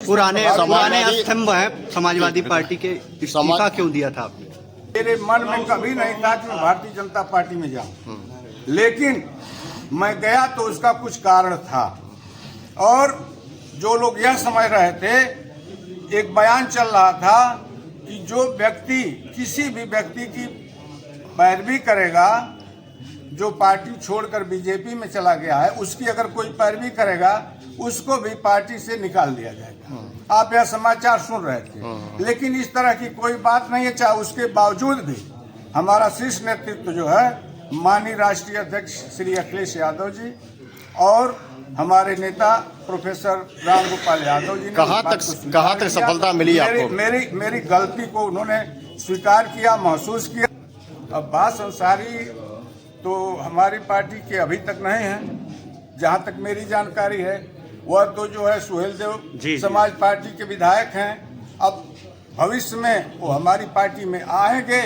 पुराने स्तंभ हैं समाजवादी पार्टी के, इस्तीफा क्यों दिया था आपने? मेरे मन में कभी नहीं था कि मैं भारतीय जनता पार्टी में जाऊं, लेकिन मैं गया तो उसका कुछ कारण था। और जो लोग यह समझ रहे थे, एक बयान चल रहा था कि जो व्यक्ति किसी भी व्यक्ति की पैरवी करेगा, जो पार्टी छोड़कर बीजेपी में चला गया है, उसकी अगर कोई पैरवी करेगा उसको भी पार्टी से निकाल दिया जाएगा। आप यह समाचार सुन रहे थे, लेकिन इस तरह की कोई बात नहीं है। चाहे उसके बावजूद भी हमारा शीर्ष नेतृत्व जो है, माननीय राष्ट्रीय अध्यक्ष श्री अखिलेश यादव जी और हमारे नेता प्रोफेसर राम गोपाल यादव जी ने कहाँ तक सफलता मिली आपको? मेरी गलती को उन्होंने स्वीकार किया, महसूस किया। अब्बास अंसारी तो हमारी पार्टी के अभी तक नहीं है, जहां तक मेरी जानकारी है। वह तो जो है सुहेल देव समाज पार्टी के विधायक हैं। अब भविष्य में वो हमारी पार्टी में आएंगे,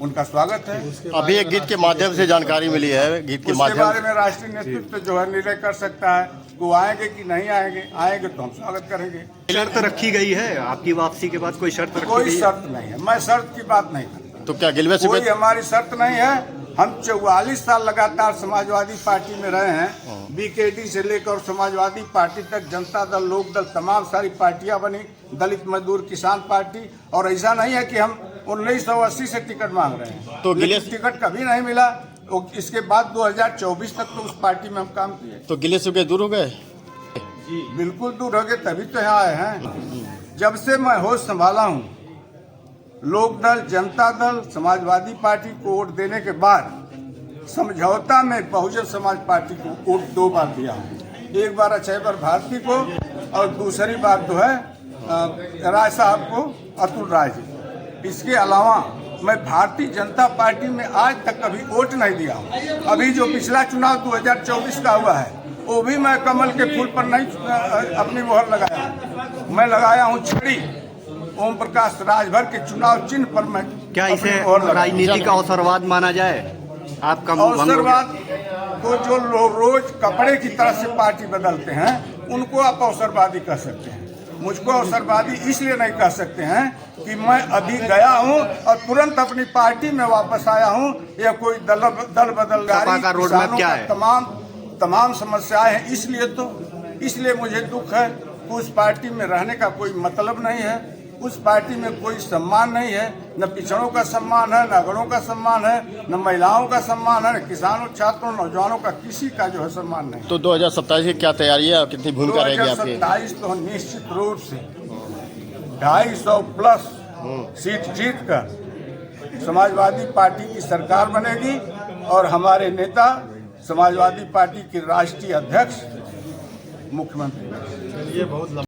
उनका स्वागत है। अभी एक गीत के माध्यम से जानकारी मिली है, गीत के माध्यम बारे में राष्ट्रीय नेतृत्व जो है निर्णय कर सकता है कि वो आएंगे कि नहीं आएंगे। आएंगे तो हम स्वागत करेंगे। शर्त रखी गई है आपकी वापसी के बाद? कोई शर्त रखी कोई गई? शर्त नहीं है, मैं शर्त की बात नहीं करता। तो क्या गिलवे से कोई हमारी शर्त नहीं है। हम 44 साल लगातार समाजवादी पार्टी में रहे हैं। बीकेडी से लेकर समाजवादी पार्टी तक, जनता दल, लोक दल, तमाम सारी पार्टियां बनी, दलित मजदूर किसान पार्टी। और ऐसा नहीं है कि हम 1980 से टिकट मांग रहे हैं, तो टिकट कभी नहीं मिला। इसके बाद 2024 तक तो उस पार्टी में हम काम किए। तो गिले सूखे दूर हो गए? बिल्कुल दूर हो गए, तभी तो यहाँ आए हैं। जब से मैं होश संभाला हूँ, लोक दल, जनता दल, समाजवादी पार्टी को वोट देने के बाद समझौता में बहुजन समाज पार्टी को वोट 2 बार दिया हूँ। एक बार अक्षयवर भारती को और दूसरी बार जो है राय साहब को, अतुल राय जी। इसके अलावा मैं भारतीय जनता पार्टी में आज तक कभी वोट नहीं दिया हूँ। अभी जो पिछला चुनाव 2024 का हुआ है, वो भी मैं कमल के फूल पर नहीं अपनी मोहर लगाया। मैं लगाया हूँ छड़ी, ओम प्रकाश राजभर के चुनाव चिन्ह पर। मैं क्या इसे राजनीति का अवसरवाद माना जाए? आपका अवसरवाद तो जो रोज कपड़े की तरह से पार्टी बदलते हैं, उनको आप अवसरवादी कह सकते हैं। मुझको अवसरवादी इसलिए नहीं कह सकते हैं कि मैं अभी गया हूं और तुरंत अपनी पार्टी में वापस आया हूं, या कोई दल बदलगारी का रोड मैप क्या है? तमाम समस्याएं हैं। इसलिए मुझे दुख है कि उस पार्टी में रहने का कोई मतलब नहीं है। उस पार्टी में कोई सम्मान नहीं है, न पिछड़ों का सम्मान है, न अगड़ों का सम्मान है, न महिलाओं का सम्मान है, न किसानों, छात्रों, नौजवानों का किसी का जो है सम्मान नहीं। तो 2027 की क्या तैयारी है और कितनी भूमिका रहेगी आपकी? 2027 तो निश्चित रूप से 250 प्लस सीट जीत कर समाजवादी पार्टी की सरकार बनेगी और हमारे नेता समाजवादी पार्टी के राष्ट्रीय अध्यक्ष मुख्यमंत्री।